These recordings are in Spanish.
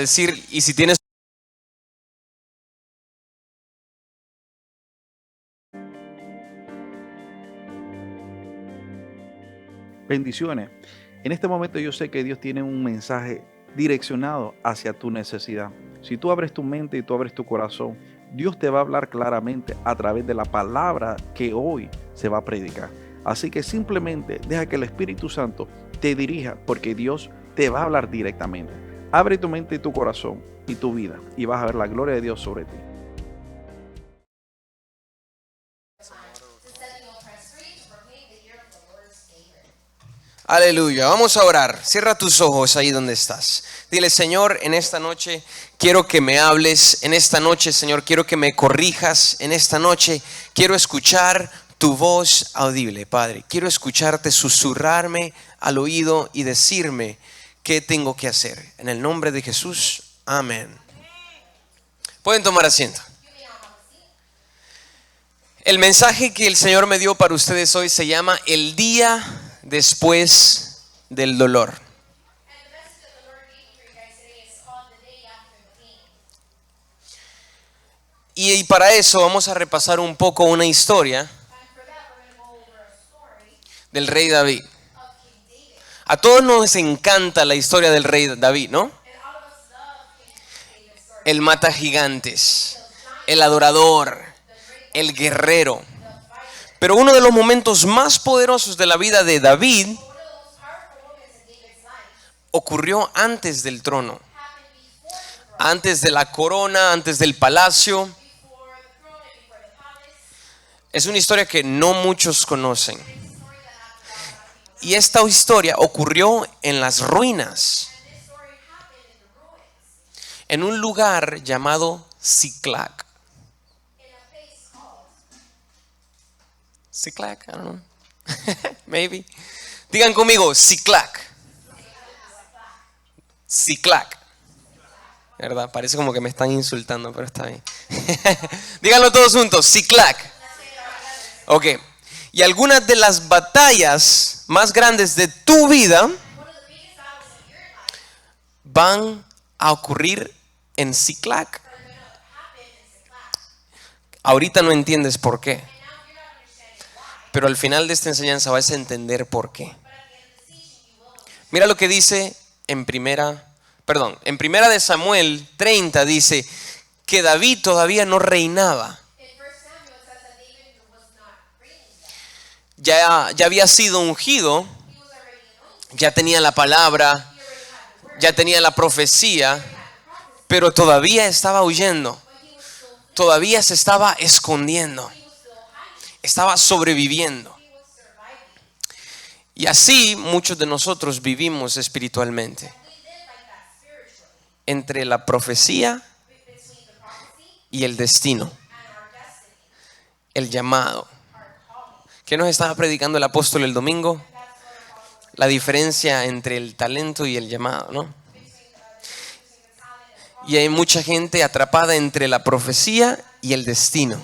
decir, y si tienes... Bendiciones. En este momento yo sé que Dios tiene un mensaje direccionado hacia tu necesidad. Si tú abres tu mente y tú abres tu corazón, Dios te va a hablar claramente a través de la palabra que hoy se va a predicar. Así que simplemente deja que el Espíritu Santo te dirija, porque Dios te va a hablar directamente. Abre tu mente y tu corazón y tu vida y vas a ver la gloria de Dios sobre ti. Aleluya, vamos a orar. Cierra tus ojos ahí donde estás. Dile: Señor, en esta noche quiero que me hables. En esta noche, Señor, quiero que me corrijas. En esta noche quiero escuchar tu voz audible, Padre. Quiero escucharte susurrarme al oído y decirme qué tengo que hacer. En el nombre de Jesús, amén. Pueden tomar asiento. El mensaje que el Señor me dio para ustedes hoy se llama El día después del dolor. Y para eso vamos a repasar un poco una historia del rey David. A todos nos encanta la historia del rey David, ¿no? El mata gigantes, el adorador, el guerrero. Pero uno de los momentos más poderosos de la vida de David ocurrió antes del trono, antes de la corona, antes del palacio. Es una historia que no muchos conocen. Y esta historia ocurrió en las ruinas, en un lugar llamado Ziklag. Ziklag, I don't know. Maybe. Digan conmigo, Ziklag. Ziklag. ¿Verdad? Parece como que me están insultando, pero está bien. Díganlo todos juntos, Ziklag. Ok. Y algunas de las batallas más grandes de tu vida van a ocurrir en Ziklag. Ahorita no entiendes por qué, pero al final de esta enseñanza vas a entender por qué. Mira lo que dice en primera de Samuel 30, dice que David todavía no reinaba. Ya había sido ungido, ya tenía la palabra, ya tenía la profecía, pero todavía estaba huyendo, todavía se estaba escondiendo, estaba sobreviviendo. Y así muchos de nosotros vivimos espiritualmente, entre la profecía y el destino, el llamado. ¿Qué nos estaba predicando el apóstol el domingo? La diferencia entre el talento y el llamado, ¿no? Y hay mucha gente atrapada entre la profecía y el destino.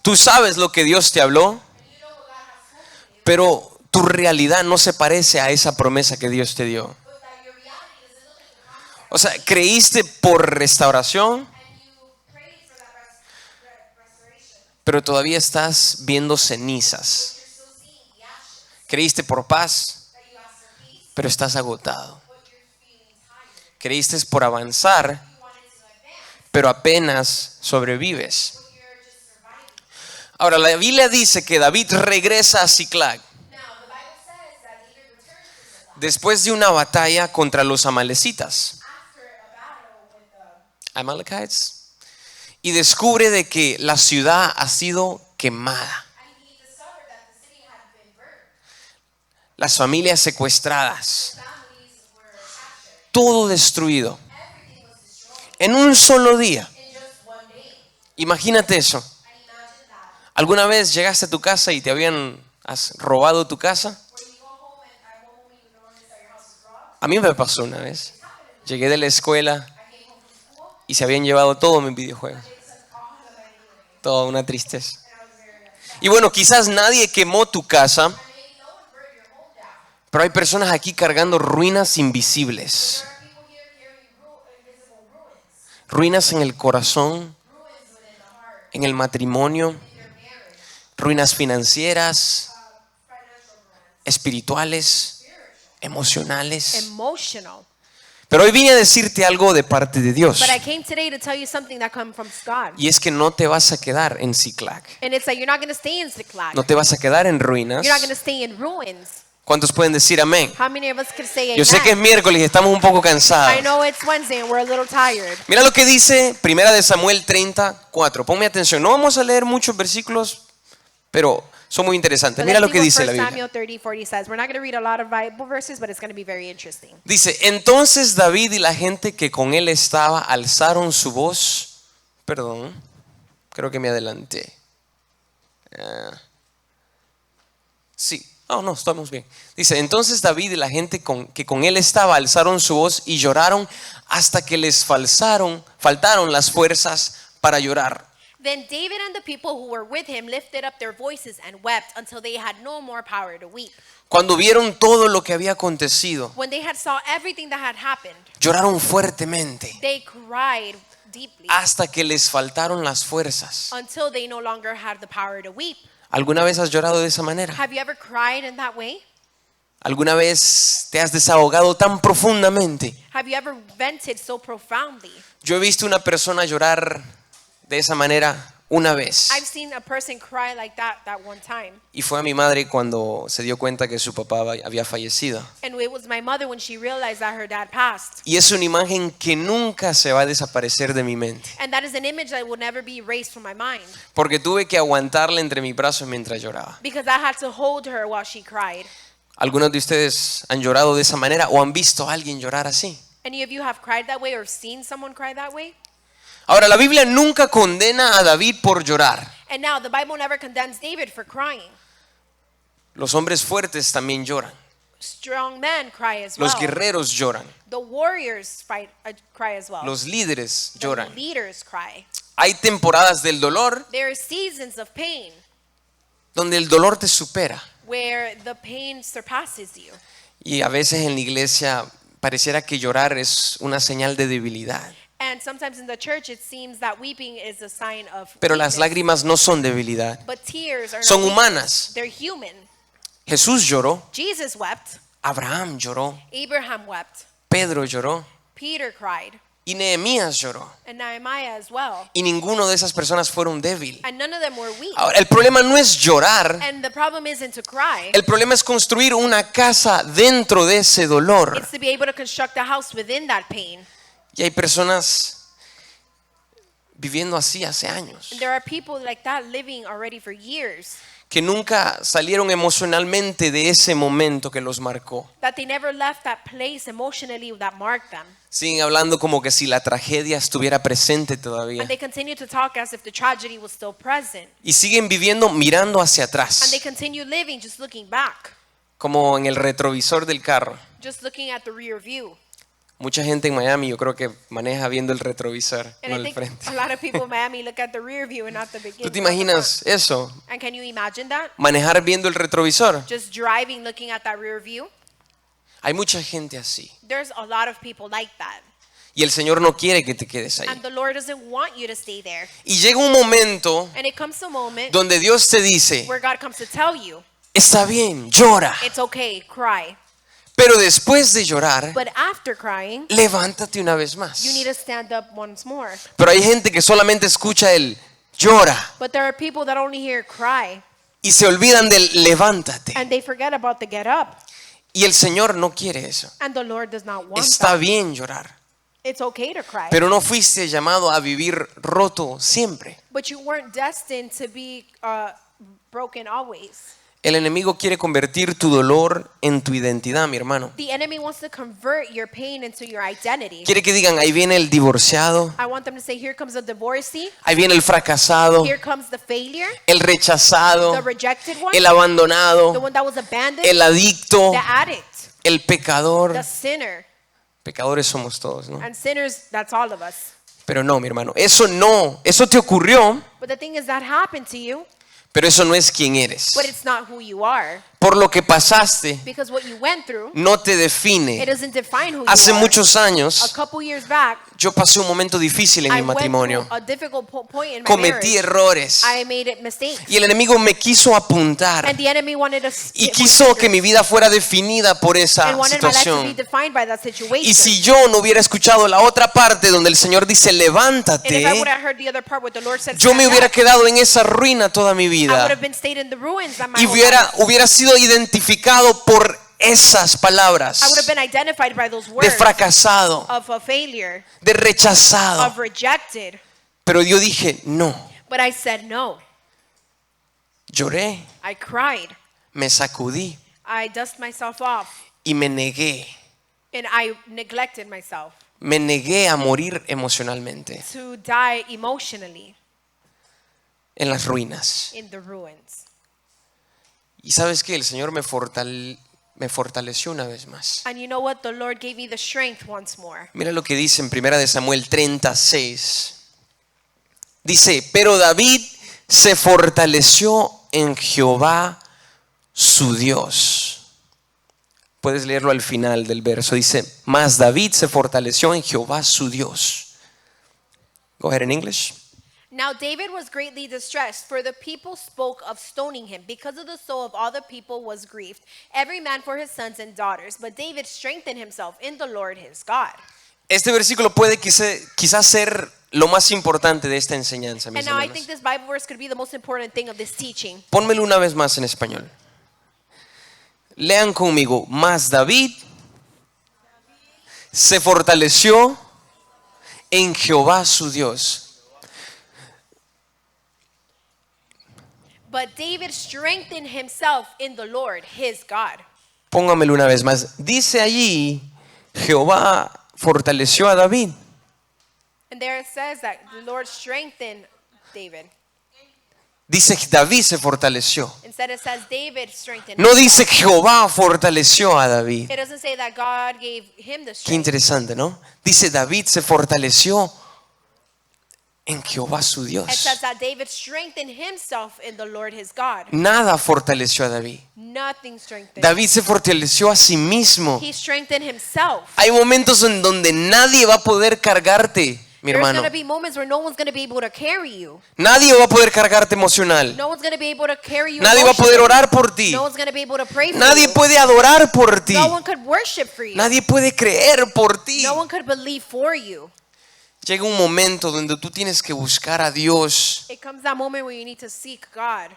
Tú sabes lo que Dios te habló, pero tu realidad no se parece a esa promesa que Dios te dio. O sea, creíste por restauración, pero todavía estás viendo cenizas. Creíste por paz, pero estás agotado. Creíste por avanzar, pero apenas sobrevives. Ahora, la Biblia dice que David regresa a Ziklag después de una batalla contra los amalecitas. Amalekites. Y descubre de que la ciudad ha sido quemada. Las familias secuestradas. Todo destruido. En un solo día. Imagínate eso. ¿Alguna vez llegaste a tu casa y te habían robado tu casa? A mí me pasó una vez. Llegué de la escuela y se habían llevado todos mis videojuegos. Toda una tristeza. Y bueno, quizás nadie quemó tu casa, Pero hay personas aquí cargando ruinas invisibles. Ruinas en el corazón, en el matrimonio, ruinas financieras, espirituales, emocionales. Emotional. Pero hoy vine a decirte algo de parte de Dios. But I came today to tell you something that comes from God. Y es que no te vas a quedar en Ziklag. And it's that you're not going to stay in Ziklag. No te vas a quedar en ruinas. You're not going to stay in ruins. ¿Cuántos pueden decir amén? How many of us can say amen? Yo sé que es miércoles y estamos un poco cansados. I know it's Wednesday and we're a little tired. Mira lo que dice Primera de Samuel 34. Ponme atención. No vamos a leer muchos versículos, pero son muy interesantes. But Mira lo let's que see dice what la 1 Biblia. Samuel 30:40 says. We're not going to read a lot of Bible verses, but it's going to be very interesting. Dice, entonces David y la gente que con él estaba alzaron su voz. Perdón, creo que me adelanté. Sí, no, estamos bien. Dice, entonces David y la gente que con él estaba alzaron su voz y lloraron hasta que les faltaron las fuerzas para llorar. Then David and the people who were with him lifted up their voices and wept until they had no more power to weep. Cuando vieron todo lo que había acontecido, When they had saw everything that had happened, lloraron fuertemente they cried deeply hasta que les faltaron las fuerzas. until they no longer had the power to weep. ¿Alguna vez has llorado de esa manera? Have you ever cried in that way? ¿Alguna vez te has desahogado tan profundamente? Have you ever vented so profoundly? Yo he visto una persona llorar de esa manera una vez. I've seen a person cry like that one time. Y fue a mi madre cuando se dio cuenta que su papá había fallecido. And it was my mother when she realized that her dad passed. Y es una imagen que nunca se va a desaparecer de mi mente. And that is an image that will never be erased from my mind. Porque tuve que aguantarla entre mis brazos mientras lloraba. Because I had to hold her while she cried. ¿Algunos de ustedes han llorado de esa manera o han visto a alguien llorar así? Any of you have cried that way or seen someone cry that way? Ahora, la Biblia nunca condena a David por llorar. And now the Bible never condemns David for crying. Los hombres fuertes también lloran. Strong men cry as well. Los guerreros lloran. The warriors cry as well. Los líderes The lloran. leaders cry. Hay temporadas del dolor There are seasons of pain donde el dolor te supera. where the pain surpasses you. Y a veces en la iglesia pareciera que llorar es una señal de debilidad. And sometimes in the church it seems that weeping is a sign of Pero las weakness. lágrimas no son debilidad. But tears are Son not humanas. weakness. They're human. Jesús lloró. Jesus wept. Abraham lloró. Abraham wept. Pedro lloró. Peter cried. Y Nehemías lloró. And Nehemiah as well. Y ninguno de esas personas fueron débil. And none of them were weak. Ahora, el problema no es llorar. And the problem isn't to cry. El problema es construir una casa dentro de ese dolor. It's to be able to construct a house within that pain. Y hay personas viviendo así hace años, And there are people like that living already for years. que nunca salieron emocionalmente de ese momento que los marcó. That they never left that place emotionally that marked them. Siguen hablando como que si la tragedia estuviera presente todavía. And they continue to talk as if the tragedy was still present. Y siguen viviendo mirando hacia And atrás, they continue living just looking back. como en el retrovisor del carro. Just looking at the rear view. Mucha gente en Miami yo creo que maneja viendo el retrovisor, And no I el think frente. a lot of people in Miami look at the rear view and not the beginning. ¿Tú te imaginas eso? And can you imagine that? Manejar viendo el retrovisor. Just driving looking at that rear view? Hay mucha gente así. There's a lot of people like that. Y el Señor no quiere que te quedes ahí. And the Lord doesn't want you to stay there. Y llega un momento And it comes to a moment donde Dios te dice, where God comes to tell you, está bien, llora. it's okay, cry. Pero después de llorar, But after crying, levántate una vez más. you need to stand up once more. Pero hay gente que solamente escucha el llora But there are people that only hear cry y se olvidan del levántate. and they forget about the get up. Y el Señor no quiere eso. And the Lord does not want Está that. bien llorar, It's okay to cry. pero no fuiste llamado a vivir roto siempre. But you weren't destined to be broken always. El enemigo quiere convertir tu dolor en tu identidad, mi hermano. The enemy wants to convert your pain into your identity. Quiere que digan, ahí viene el divorciado, I want them to say, here comes the divorcee, ahí viene el fracasado, here comes the failure, el the rechazado, rejected one, el the abandonado, one that was abandoned, el adicto, the addict, el pecador. the sinner. Pecadores somos todos, ¿no? And sinners, that's all of us. Pero no, mi hermano, eso te ocurrió, But the thing is that happened to you, pero eso no es quien eres. but it's not who you are. por lo que pasaste because what you went through, no te it define. doesn't define who Hace you are. muchos A años couple years back, yo pasé un momento difícil en I mi went matrimonio. through a difficult point in my Cometí marriage. errores I made mistakes. y el enemigo me quiso apuntar And the enemy wanted y quiso que mi vida fuera definida por esa and wanted my life to be situación. defined by that situation. Y si yo no hubiera escuchado la otra parte donde el Señor dice and if I would levántate, have heard the other part where the Lord said, yo me "Stand hubiera up," quedado en esa ruina toda mi I would vida have been stayed in the ruins that my y whole life. hubiera sido identificado por esas I would have palabras been identified by those de words fracasado, of a failure, de rechazado. of rejected. Pero yo dije, no, But I said no. lloré, I cried. me sacudí I dusted myself off y me negué. and I neglected myself Me negué a morir emocionalmente to die emotionally en las ruinas. in the ruins. Y sabes que el Señor me fortaleció una vez más. And you know what? The Lord gave me the strength once more. Mira lo que dice en 1 de Samuel 36. Dice, pero David se fortaleció en Jehová su Dios. Puedes leerlo al final del verso. Dice, mas David se fortaleció en Jehová su Dios. Go ahead in English. Now David was greatly distressed, for the people spoke of stoning him, because of the soul of all the people was grieved, every man for his sons and daughters. But David strengthened himself in the Lord his God. Este versículo puede quizás ser lo más importante de esta enseñanza, mis And now I hermanos. think this Bible verse could be the most important thing of this teaching. Pónmelo una vez más en español. Lean conmigo. Mas David se fortaleció en Jehová su Dios. But David strengthened himself in the Lord his God. Póngamelo una vez más. Dice allí, Jehová fortaleció a David. And there it says that the Lord strengthened David. Dice David se fortaleció. Instead it says David strengthened No himself. dice Jehová fortaleció a David. It doesn't say that God gave him the Qué strength. interesante, ¿no? Dice David se fortaleció en Jehová su It Dios. says that David strengthened himself in the Lord his God. Nada fortaleció a David. Nothing strengthened. David se fortaleció a sí mismo. He strengthened himself. Hay momentos en donde nadie va a poder cargarte, mi There's hermano. going to be moments where no one's going to be able to carry you. Nadie va a poder cargarte emocional. No one's going to be able to carry you. Nadie va a poder emotionally. orar por ti. No one's going to be able to pray for Nadie you. puede adorar por ti. No one could worship for you. Nadie puede creer por ti. No one could believe for you. Llega un momento donde tú tienes que buscar a Dios It comes that moment where you need to seek God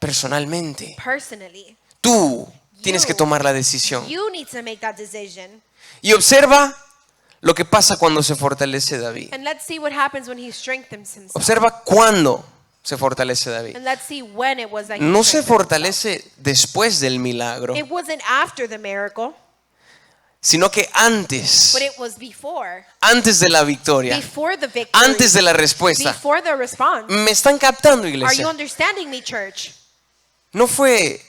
personalmente. personally. Tú tienes You. que tomar la decisión. You need to make that decision. Y observa lo que pasa cuando se fortalece David. And let's see what happens when he strengthens himself. Observa cuándo se fortalece David. And let's see when it was that he No se strengthened fortalece después del milagro, himself. It wasn't after the miracle, sino que antes, but it was before. antes de la victoria, Before the victory. antes de la respuesta. Before the response. ¿Me están captando, Are you iglesia? understanding me, church? No fue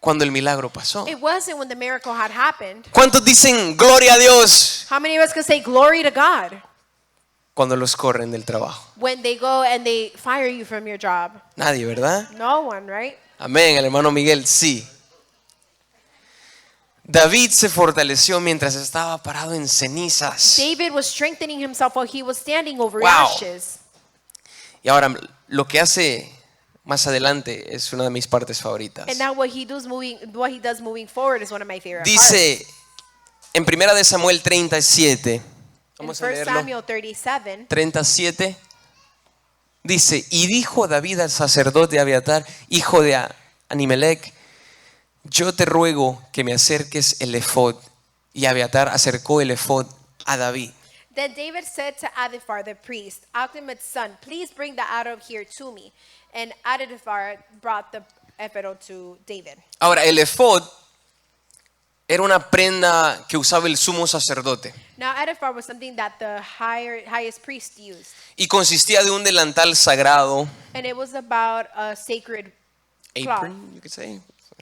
cuando el milagro pasó. It wasn't when the miracle had happened. ¿Cuántos dicen gloria a Dios How many of us could say glory to God cuando los corren del trabajo? when they go and they fire you from your job? Nadie, ¿verdad? No one, right? Amén, el hermano Miguel, sí. David se fortaleció mientras estaba parado en cenizas. David was strengthening himself while he was standing over Wow. ashes. Y ahora lo que hace más adelante es una de mis partes favoritas. And now what he does moving forward is one of my favorite parts. Dice en 1 de Samuel 37, In vamos 1 a leerlo. Samuel 37, 37 dice, y dijo David al sacerdote Abiatar, hijo de Animelec, yo te ruego que me acerques el efod. Y Abiatar acercó el efod a David. Then David said to Abiathar the priest, Ahimaaz's son, please bring the arrow here to me. And Abiathar brought the ephod to David. Ahora, el efod era una prenda que usaba el sumo sacerdote Now Abiathar was something that the highest priest used. y consistía de un delantal sagrado, And it was about a sacred cloth. apron, you could say.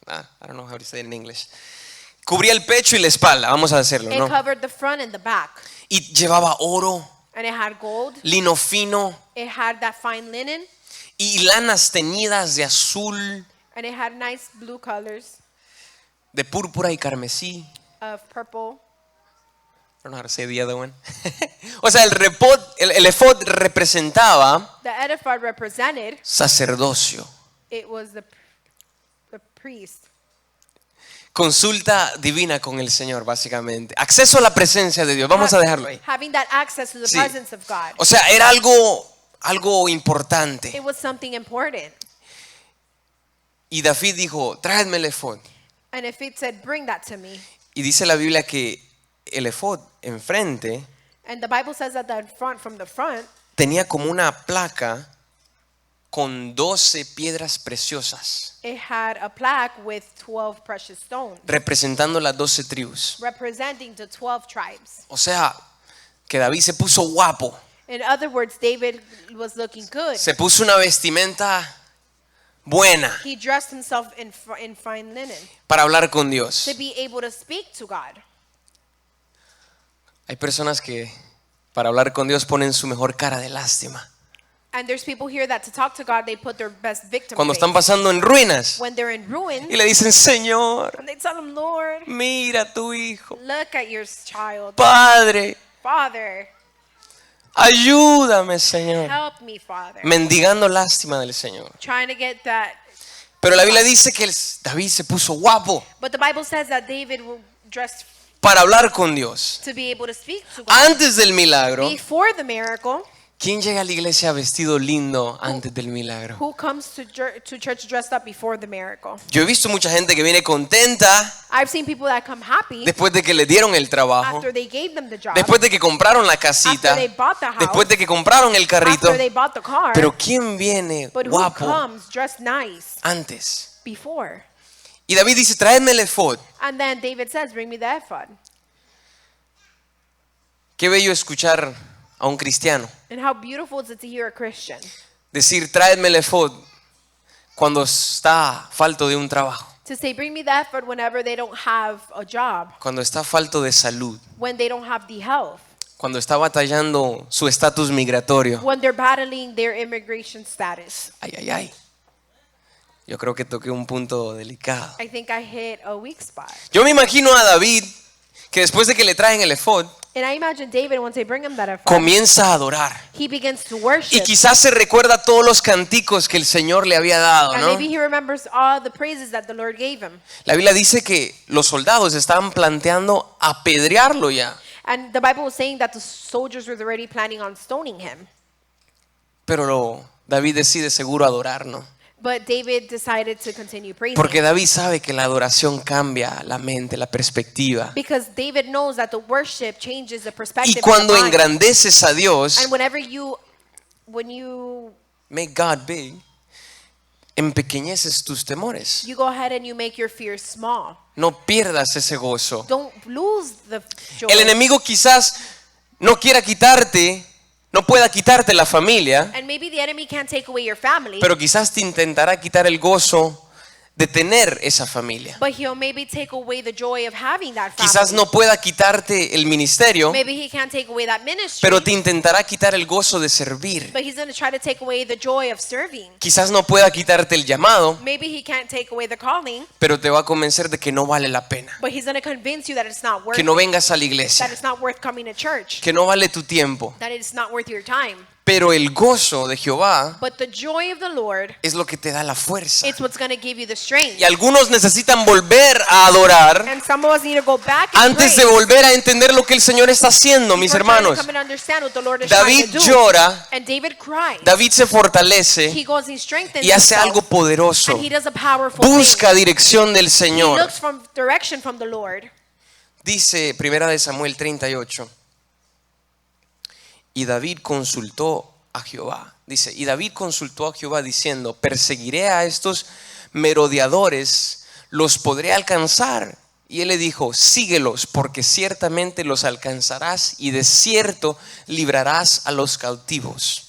I don't know how to say it in English. Cubría el pecho y la espalda, vamos a hacerlo, It ¿no? covered the front and the back. Y llevaba oro, And it had gold. lino fino It had that fine linen. y lanas teñidas de azul, And it had nice blue colors de púrpura y carmesí. of purple. I don't know how to say the other one. O sea, el efod representaba The ephod represented, sacerdocio, it was the priest. consulta divina con el Señor, básicamente. Acceso a la presencia de Dios. Vamos a dejarlo ahí. Having that access to the Sí. presence of God. O sea, era algo importante. It was something important. Y David dijo, tráeme el efod. And if it said, bring that to me. Y dice la Biblia que el efod enfrente And the Bible says that from the front, tenía como una placa con 12 piedras preciosas, it had a plaque with 12 precious stones, representando las 12 tribus. representing the 12 tribes. O sea, que David se puso guapo, In other words, David was looking good. se puso una vestimenta buena He dressed himself in fine linen para hablar con Dios. to be able to speak to God. Hay personas que para hablar con Dios ponen su mejor cara de lástima. And there's people here that to talk to God, they put their best victim Cuando face. están pasando en ruinas When they're in ruin, y le dicen, Señor, and they tell him, Lord, mira a tu hijo. look at your child. Padre, Father, ayúdame, Señor. help me, Father. Mendigando lástima del Señor. Trying to get that. Pero la Biblia dice que David se puso guapo But the Bible says that David dressed para hablar con Dios. to be able to speak to God. Antes del milagro, Before the miracle, ¿quién llega a la iglesia vestido lindo antes del milagro? who comes to church dressed up before the miracle? Yo he visto mucha gente que viene contenta I've seen people that come happy después de que le dieron el trabajo, after they gave them the job, después de que compraron la casita, after they bought the house, después de que compraron el carrito. after they bought the car. Pero ¿quién viene But who guapo comes dressed nice antes? before? Y David dice, tráeme el efod. And then David says, bring me the ephod. Qué bello escuchar a un cristiano And how beautiful is it to hear a Christian decir, tráeme el efod cuando está falto de un trabajo, to say, bring me the ephod whenever they don't have a job, cuando está falto de salud, when they don't have the health, cuando está batallando su estatus migratorio. when they're battling their immigration status. Ay, ay, ay. Yo creo que toqué un punto delicado. I think I hit a weak spot. Yo me imagino a David que después de que le traen el efod, And I imagine David, once they bring him that ephod, comienza a adorar. he begins to Y worship. quizás se recuerda todos los canticos que el Señor le había dado, And ¿no? maybe he remembers all the praises that the Lord gave him. La Biblia dice que los soldados estaban planteando apedrearlo ya. And the Bible was saying that the soldiers were already planning on stoning him. Pero David decide seguro adorar, ¿no? But David decided to continue praising. Porque David sabe que la adoración cambia la mente, la perspectiva. Because David knows that the worship changes the perspective. Y of the cuando mind. engrandeces a Dios, And when you make God big, empequeñeces tus temores. go ahead and you make your fears small. No pierdas ese gozo. Don't lose the joy. El enemigo quizás no quiera quitarte, no pueda quitarte la familia, And maybe the enemy can't take away your family, pero quizás te intentará quitar el gozo de tener esa familia. but he'll maybe take away the joy of having that family. Quizás no pueda quitarte el ministerio, Maybe he can't take away that ministry, pero te intentará quitar el gozo de servir. but he's going to try to take away the joy of serving. Quizás no pueda quitarte el llamado, Maybe he can't take away the calling, pero te va a convencer de que no vale la pena, but he's going to convince you that it's not worth que no it, vengas a la that iglesia, it's not worth coming to church, que no vale tu tiempo. that it's not worth your time. Pero el gozo de Jehová But the joy of the Lord, es lo que te da la fuerza. it's what's going to give you the strength. Y algunos necesitan volver a adorar And some of us need to go back and antes de praise volver a entender lo que el Señor está haciendo, mis before trying to hermanos. come and understand what the Lord is David trying to do. llora, And David cries. David se fortalece He goes and strengthens y hace himself, algo poderoso. and he does a powerful Busca thing. dirección del He Señor. looks from direction from the Lord. Dice Primera de Samuel 38. Y David consultó a Jehová. Dice, y David consultó a Jehová diciendo, perseguiré a estos merodeadores, los podré alcanzar. Y él le dijo, síguelos, porque ciertamente los alcanzarás y de cierto librarás a los cautivos.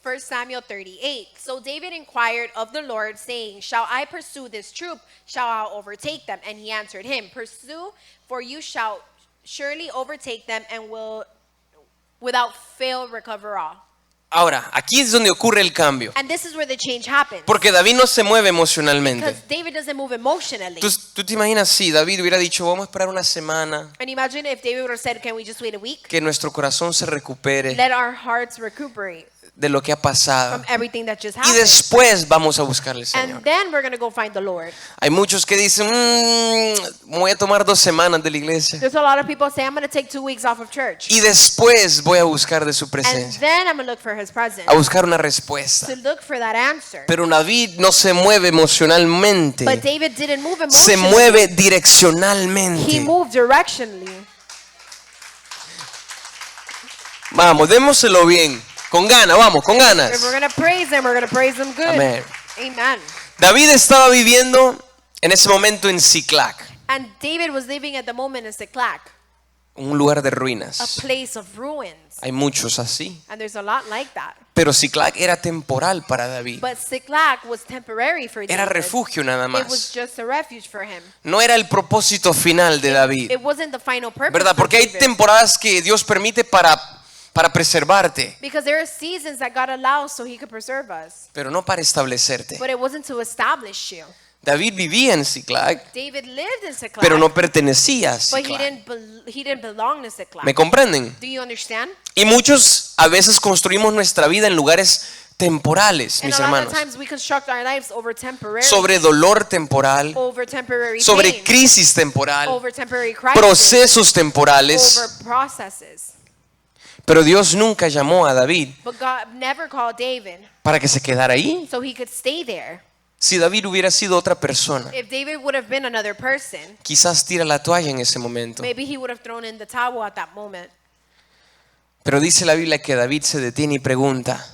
1 Samuel 38. So David inquired of the Lord, saying, shall I pursue this troop? Shall I overtake them? And he answered him, pursue, for you shall surely overtake them and will without fail recover all. Ahora, aquí es donde ocurre el cambio. And this is where the change happens. Porque David no se mueve emocionalmente. Because David doesn't move emotionally. ¿Tú te imaginas si David hubiera dicho, vamos a esperar una semana, And imagine if David would have said, can we just wait a week? que nuestro corazón se recupere Let our hearts recuperate de lo que ha pasado from everything that just y happened. después vamos a buscarle al Señor? And then we're going to go find the Lord. Hay muchos que dicen, voy a tomar 2 semanas de la iglesia There's a lot of people say, I'm going to take 2 weeks off of church. y después voy a buscar de su And presencia, then I'm going to look for his presence. a buscar una respuesta. To look for that answer. Pero David no se mueve emocionalmente, But David didn't move se emotionally. mueve He direccionalmente. moved directionally. Vamos, démoselo bien, con ganas, vamos, con ganas. If we're going to praise him, we're going to praise him good. Amén. Amen. David estaba viviendo en ese momento en Ziklag, And David was living at the moment in Ziklag, un lugar de a ruinas. place of ruins. Hay muchos así. And there's a lot like that. Pero Ziklag era temporal para David. But Ziklag was temporary for Era David. refugio nada It was más. just a refuge for him. No era el propósito final de David. It wasn't the final purpose ¿Verdad? for Porque hay David. temporadas que Dios permite para preservarte, Because there are seasons that God allows so he could preserve us. pero no para establecerte. But it wasn't to establish you. David vivía en Ziklag, David lived in Ziklag. pero no pertenecía a But Ziklag. he didn't belong to Ziklag. ¿Me comprenden? Do you understand? Y muchos a veces construimos nuestra vida en lugares temporales, And mis a lot hermanos. of times we construct our lives over temporary, Sobre dolor temporal, over temporary sobre pain, crisis temporal, over temporary crisis, procesos temporales. over processes. Pero Dios nunca llamó a David But God never called David para que se quedara ahí. so he could stay there. Si David hubiera sido otra persona, If David would have been another person, quizás tira la toalla en ese momento. maybe he would have thrown in the towel at that moment. Pero dice la Biblia que David se detiene y pregunta,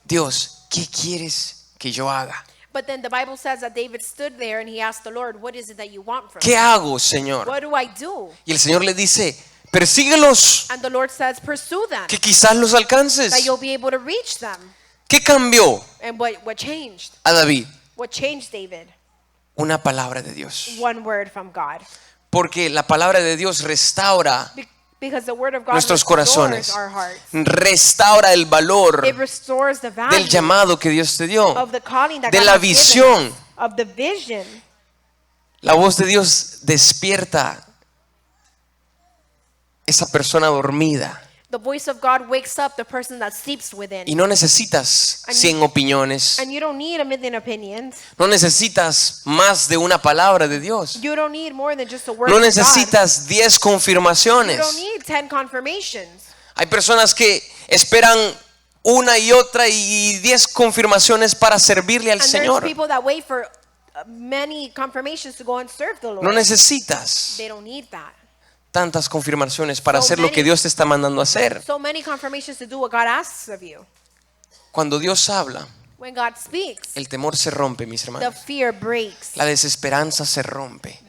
Dios, ¿qué quieres que yo haga? But then the Bible says that David stood there and he asked the Lord, what is it that you want from ¿Qué me? hago, Señor? What do I do? Y el Señor le dice, persíguelos, And the Lord says, pursue them, que quizás los alcances. that you'll be able to reach them. ¿Qué cambió And what changed? a David? What changed David? Una palabra de Dios. One word from God. Porque la palabra de Dios restaura Because the word of God nuestros restores corazones, our hearts. restaura el valor It restores the value del llamado que Dios te dio, of the calling that de God la has given visión. us, of the vision. La voz de Dios despierta esa persona dormida. The voice of God wakes up the person that sleeps within. Y no necesitas 100 opiniones, And you don't need a million opinions. no necesitas más de una palabra de Dios, You don't need more than just a word no from God. necesitas 10 You don't confirmaciones. need 10 confirmations. Hay personas que esperan una y otra y 10 confirmaciones para servirle al And there's Señor. people that wait for many confirmations to go and serve the Lord. No necesitas They don't need that. tantas confirmaciones para So hacer lo que many- Dios te está mandando a hacer. So many confirmations to do what God asks of you. Cuando Dios habla, When God speaks, el temor se rompe, mis the hermanos. fear breaks. La desesperanza se rompe.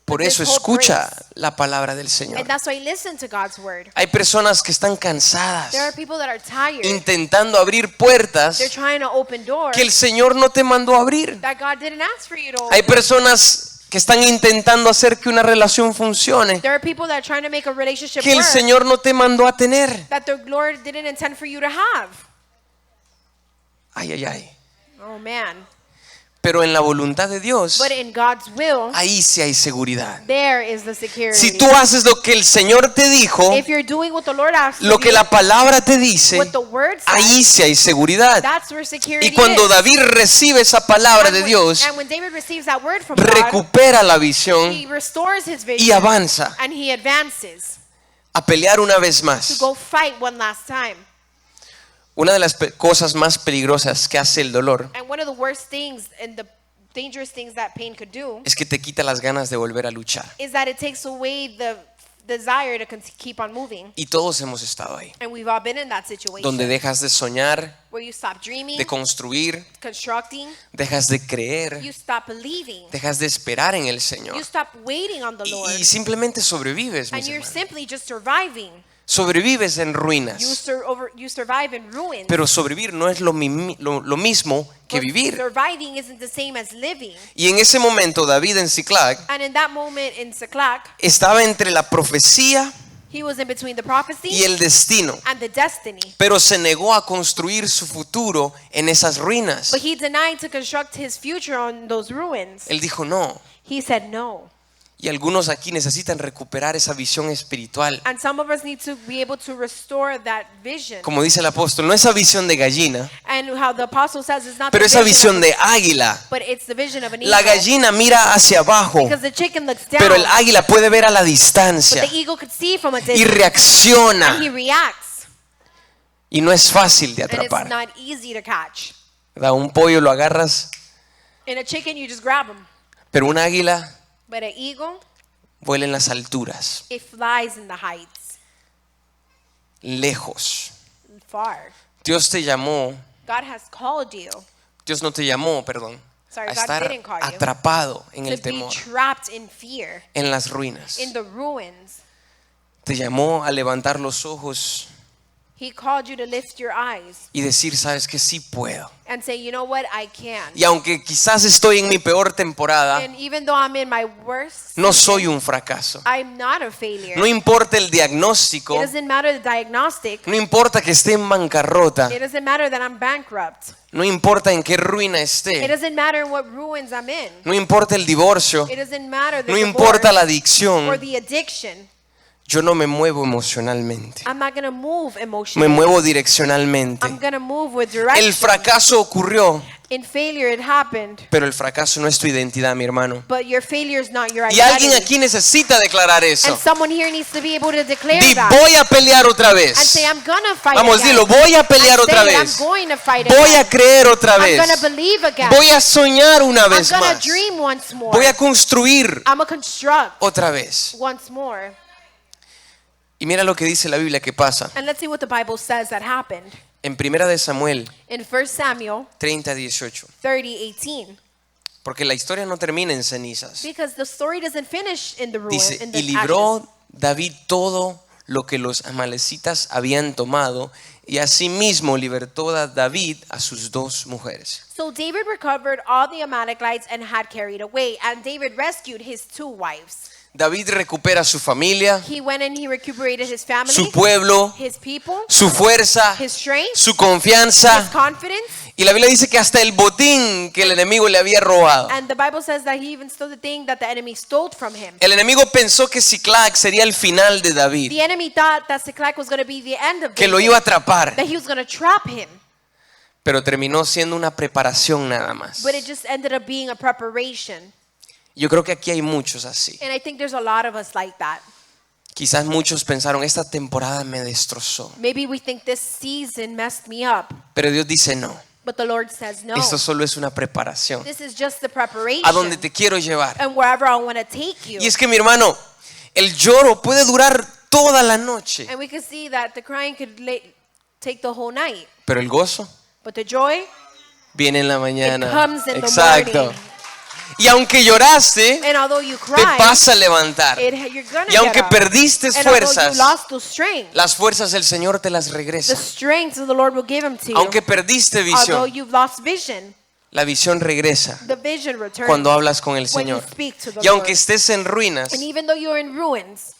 Por This eso hope escucha breaks. la palabra del Señor. And that's why I listen to God's word. Hay personas que están cansadas There are people that are tired. intentando abrir puertas They're trying to open doors que el Señor no te mandó a abrir. that God didn't ask for you to Hay open. personas que están intentando hacer que una relación funcione There are people that are trying to make a relationship que el work Señor no te mandó a tener. that the Lord didn't intend for you to have. Ay, ay, ay. Oh man. Pero en la voluntad de Dios, But in God's will, ahí sí hay seguridad. there is the security. Si tú haces lo que el Señor te dijo, If you're doing what the Lord asks lo of que you, la palabra te dice, what the word says, ahí sí hay seguridad. that's where security Y cuando is. David recibe esa palabra de Dios, And when David receives that word from God, recupera la visión he restores his y vision avanza and he advances a pelear una vez to más. go fight one last time. Una de las cosas más peligrosas que hace el dolor And one of the worst things and the dangerous things that pain could do es que te quita las ganas de volver a luchar. is that it takes away the desire to keep on moving. Y todos hemos estado ahí, And we've all been in that situation donde dejas de soñar, where you stop dreaming, de construir, constructing, dejas de creer, you stop believing, dejas de esperar en el Señor. you stop waiting on the Lord, Y simplemente sobrevives, and mis you're hermanos. simply just surviving. Sobrevives en You, ruinas. you survive in ruins. Pero sobrevivir no es lo mismo que But vivir. surviving isn't the same as living. Y en ese momento David en Ziklag And in that moment in Ziklag, estaba entre la profecía He was in between the prophecy y el destino, and the destiny. pero se negó a construir su futuro en esas ruinas. But he denied to construct his future on those ruins. Él dijo no. He said no. Y algunos aquí necesitan recuperar esa visión espiritual. And some of us need to be able to restore that vision. Como dice el apóstol, no esa visión de gallina, And how the apostle says it's not pero the esa vision visión of de águila. but it's the vision of an La eagle. gallina mira hacia abajo, Because the chicken looks down, pero el águila puede ver a la but distancia the eagle could see from a y distance, reacciona. and he reacts. Y no es fácil de And it's atrapar. not easy to catch. ¿Verdad? Un pollo lo agarras, In a chicken, you just grab him. pero un águila But an eagle, vuela en las alturas, it flies in the heights, lejos. far. Dios te llamó, God has called you Dios no te llamó, perdón, Sorry, a God estar didn't call you. atrapado en to el be temor, trapped in fear, en las ruinas. in the ruins. Te llamó a levantar los ojos He called you to lift your eyes y decir, sabes que sí puedo. and say, you know what, I can. Y aunque quizás estoy en mi peor temporada, And even though I'm in my worst, no soy un fracaso. I'm not a failure. No importa el diagnóstico, It doesn't matter the diagnostic. no importa que esté en bancarrota, It doesn't matter that I'm bankrupt. no importa en qué ruina It esté, doesn't matter what ruins I'm in. no importa el divorcio, It doesn't matter the no importa la or adicción, the addiction. yo no me muevo emocionalmente, I'm not going to move me emotionally. muevo direccionalmente. I'm going to move with direction. El fracaso ocurrió, In failure, it happened. pero el fracaso no es tu identidad, mi hermano. But your failure is not your Y alguien identity. aquí necesita declarar eso. And someone here needs to be able to declare Di, that. voy a pelear otra And vez. say, I'm going to fight Vamos, again. dilo, voy a pelear And otra say it, vez. I'm going to fight Voy a again. creer otra I'm vez. going to believe again. Voy a soñar una I'm vez going to más. dream once more. Voy a construir I'm going to construct otra vez. once more. Y mira lo que dice la Biblia que pasa. And let's see what the Bible says that happened. En 1 de Samuel In 1 Samuel 30:18. 30:18. Porque la historia no termina en cenizas. Because the story doesn't finish in the ruin, Dice, in the y libró ashes. David todo lo que los amalecitas habían tomado, y asimismo libertó a David a sus dos mujeres. So David recovered all the Amalekites and had carried away, and David rescued his two wives. David recupera su familia, He went and he recuperated his family, su pueblo, his people, su fuerza, his strength, su his confianza. confidence. Y la Biblia dice que hasta el botín que el enemigo le había robado. And the Bible says that he even stole the thing that the enemy stole from him. El enemigo pensó que Siclag sería el final de David, The enemy thought that Ziklag was going to be the end of que lo David, iba a atrapar, that he was going to trap him. pero terminó siendo una preparación nada más. But it just ended up being a preparation. Yo creo que aquí hay muchos así. And I think there's a lot of us like that. Quizás muchos pensaron, esta temporada me destrozó. Maybe we think this season messed me up, Pero Dios dice no, but the Lord says no. esto solo es una preparación. This is just the preparation. A donde te quiero llevar. And wherever I want to take you. Y es que mi hermano, el lloro puede durar toda la noche, And we can see that the crying could take the whole night, pero el gozo but the joy, viene en la it mañana. comes in the Exacto. morning. Y aunque lloraste, And although you te cry, vas a levantar. you're gonna Y aunque get up. perdiste And although fuerzas, you lost those strength, las fuerzas del Señor te las the regresa. strength of the Lord will give them to you. Aunque perdiste Although visión, you've lost vision, la visión regresa the vision returns. cuando hablas con el when you Señor. speak to the Y aunque Lord. estés en ruinas, And even though you're in ruins,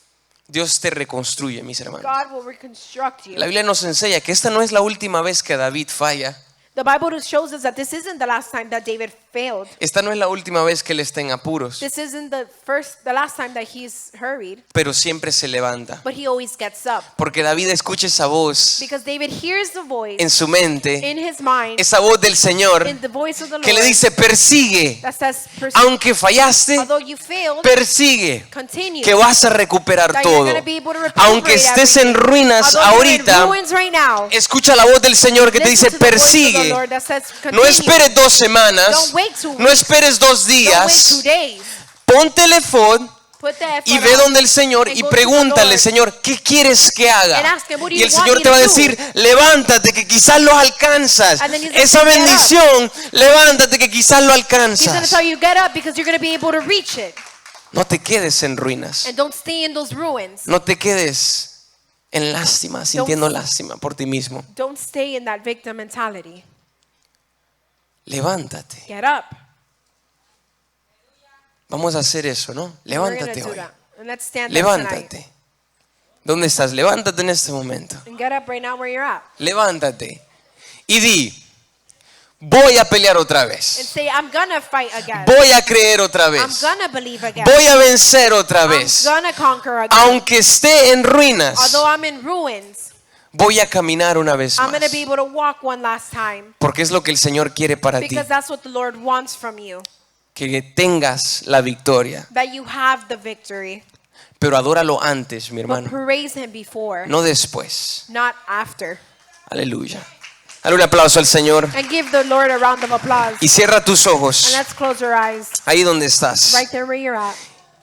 Dios te reconstruye, mis hermanos. God will reconstruct you. La Biblia nos enseña que esta no es la última vez que David falla. The Bible shows us that this isn't the last time that David failed. Esta no es la última vez que él está en apuros, This isn't the last time that he's hurried, pero siempre se levanta. but he always gets up. Porque David escucha esa voz Because David hears the voice en su mente, in his mind, esa voz del Señor in the voice of the que le Lord, dice, persigue, that says, aunque fallaste, although you failed, persigue, continue. que vas a recuperar That you're todo. gonna be able to recuperate Aunque estés en everything. ruinas Although you're in ahorita, ruins right now, escucha la voz del Señor que te dice, listen to the voice of the persigue. Lord that says, No continue. esperes 2 semanas, Don't wait 2 no weeks. esperes 2 Don't wait 2 días, days. ponte el ephod Put the y effort ve on donde el Señor and y go to the pregúntale, Lord. Señor, ¿qué quieres que And haga? ask him, what do Y you el want Señor me te va a to do? decir, levántate que quizás lo alcanzas. And then he's gonna Esa say, "Get up." bendición, levántate que quizás lo He's going to alcanzas. tell you, get up, because you're going to be able to reach it. No te quedes en ruinas. And don't stay in those ruins. No te quedes en lástima, sintiendo lástima por ti mismo. Don't stay in that victim mentality. Levántate. Get up. Vamos a hacer eso, ¿no? We're gonna Levántate do hoy. that. And let's stand up tonight. Levántate. ¿Dónde estás? Levántate en este momento. And get up right now where you're at. Levántate y di, voy a pelear otra And vez. say, I'm gonna fight again. Voy a creer otra I'm vez. gonna believe again. Voy a vencer otra I'm vez. gonna conquer again. Aunque esté en ruinas, Although I'm in ruins, voy a caminar una vez I'm más. gonna be able to walk one last time. Porque es lo que el Señor quiere para ti. Because that's what the Lord wants from you. Que tengas la victoria. That you have the victory. Pero adóralo antes, mi But hermano. praise Him before, No después. not after. Aleluya. Dale un aplauso al Señor. And give the Lord a round of applause. Y cierra tus And ojos. let's close our eyes. Ahí donde estás. Right there where you're at.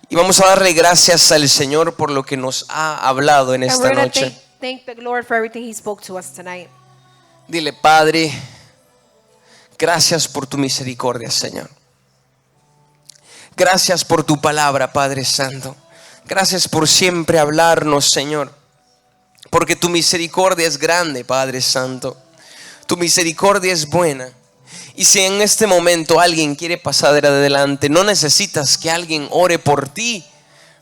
Y vamos a darle gracias al Señor por lo que nos ha hablado en And esta we're going noche. to thank the Lord for everything He spoke to us tonight. Dile, Padre, gracias por tu misericordia, Señor. Gracias por tu palabra, Padre Santo. Gracias por siempre hablarnos, Señor. Porque tu misericordia es grande, Padre Santo. Tu misericordia es buena. Y si en este momento alguien quiere pasar adelante, no necesitas que alguien ore por ti.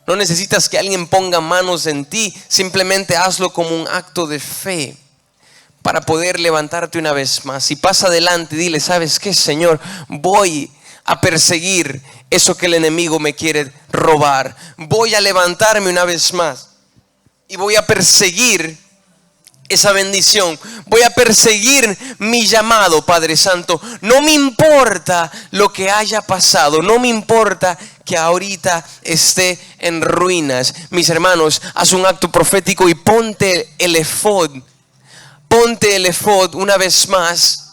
No necesitas que alguien ponga manos en ti. Simplemente hazlo como un acto de fe para poder levantarte una vez más. Y pasa adelante, dile, ¿sabes qué, Señor? Voy a perseguir eso que el enemigo me quiere robar. Voy a levantarme una vez más y voy a perseguir esa bendición. Voy a perseguir mi llamado, Padre Santo. No me importa lo que haya pasado. No me importa que ahorita esté en ruinas. Mis hermanos, haz un acto profético y ponte el efod. Ponte el efod una vez más.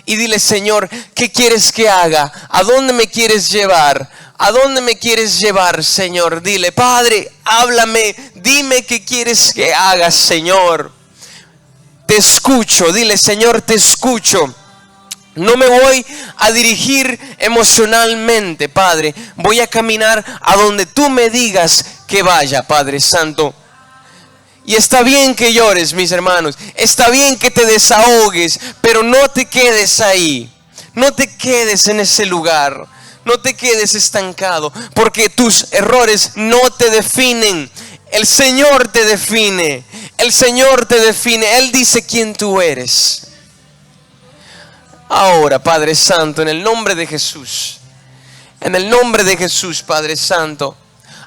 Y dile, Señor, ¿qué quieres que haga? ¿A dónde me quieres llevar? ¿A dónde me quieres llevar, Señor? Dile, Padre, háblame, dime qué quieres que haga, Señor. Te escucho, dile, Señor, te escucho. No me voy a dirigir emocionalmente, Padre. Voy a caminar a donde tú me digas que vaya, Padre Santo. Y está bien que llores, mis hermanos. Está bien que te desahogues, pero no te quedes ahí. No te quedes en ese lugar. No te quedes estancado, porque tus errores no te definen. El Señor te define. El Señor te define. Él dice quién tú eres. Ahora, Padre Santo, en el nombre de Jesús. En el nombre de Jesús, Padre Santo.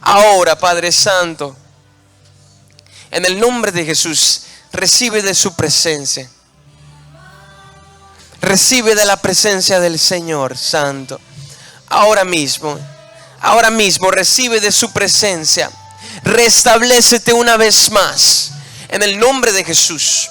Ahora, Padre Santo. En el nombre de Jesús, recibe de su presencia. Recibe de la presencia del Señor Santo. Ahora mismo recibe de su presencia. Restablécete una vez más. En el nombre de Jesús.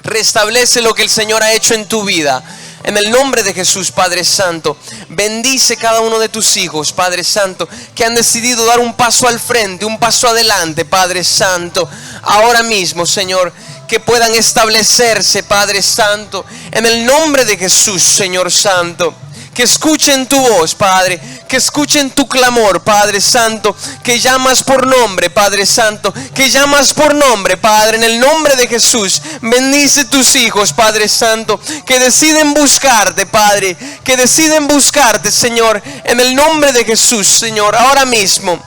Restablece lo que el Señor ha hecho en tu vida. En el nombre de Jesús, Padre Santo, bendice cada uno de tus hijos, Padre Santo, que han decidido dar un paso al frente, un paso adelante, Padre Santo. Ahora mismo, Señor, que puedan establecerse, Padre Santo, en el nombre de Jesús, Señor Santo. Que escuchen tu voz, Padre. Que escuchen tu clamor, Padre Santo. Que llamas por nombre, Padre Santo. Que llamas por nombre, Padre. En el nombre de Jesús. Bendice tus hijos, Padre Santo. Que deciden buscarte, Padre. Que deciden buscarte, Señor. En el nombre de Jesús, Señor. Ahora mismo,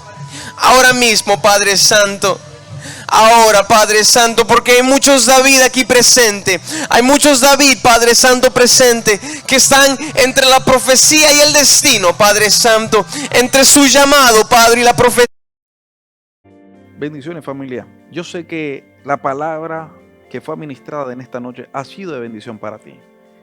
Padre Santo. Ahora, Padre Santo, porque hay muchos David aquí presente. Hay muchos David, Padre Santo, presente, que están entre la profecía y el destino, Padre Santo. Entre su llamado, Padre, y la profecía. Bendiciones, familia. Yo sé que la palabra que fue administrada en esta noche ha sido de bendición para ti.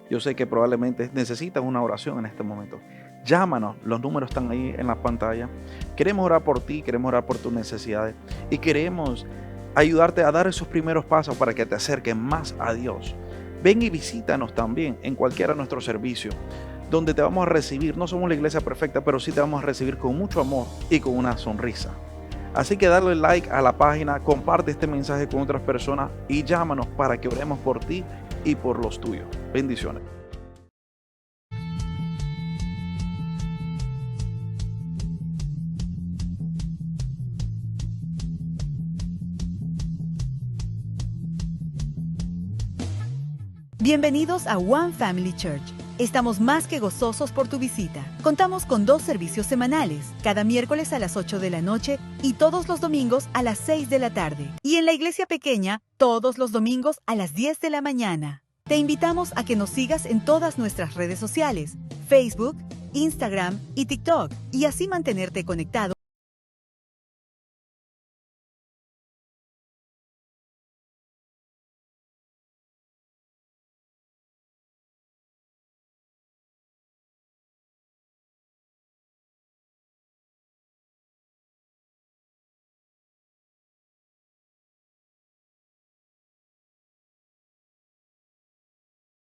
Yo sé que probablemente necesitas una oración en este momento. Llámanos, los números están ahí en la pantalla. Queremos orar por ti, queremos orar por tus necesidades y queremos ayudarte a dar esos primeros pasos para que te acerques más a Dios. Ven y visítanos también en cualquiera de nuestros servicios, donde te vamos a recibir. No somos la iglesia perfecta, pero sí te vamos a recibir con mucho amor y con una sonrisa. Así que dale like a la página, comparte este mensaje con otras personas y llámanos para que oremos por ti y por los tuyos. Bendiciones. Bienvenidos a One Family Church. Estamos más que gozosos por tu visita. Contamos con 2 servicios semanales, cada miércoles a las 8 de la noche y todos los domingos a las 6 de la tarde. Y en la iglesia pequeña, todos los domingos a las 10 de la mañana. Te invitamos a que nos sigas en todas nuestras redes sociales, Facebook, Instagram y TikTok, y así mantenerte conectado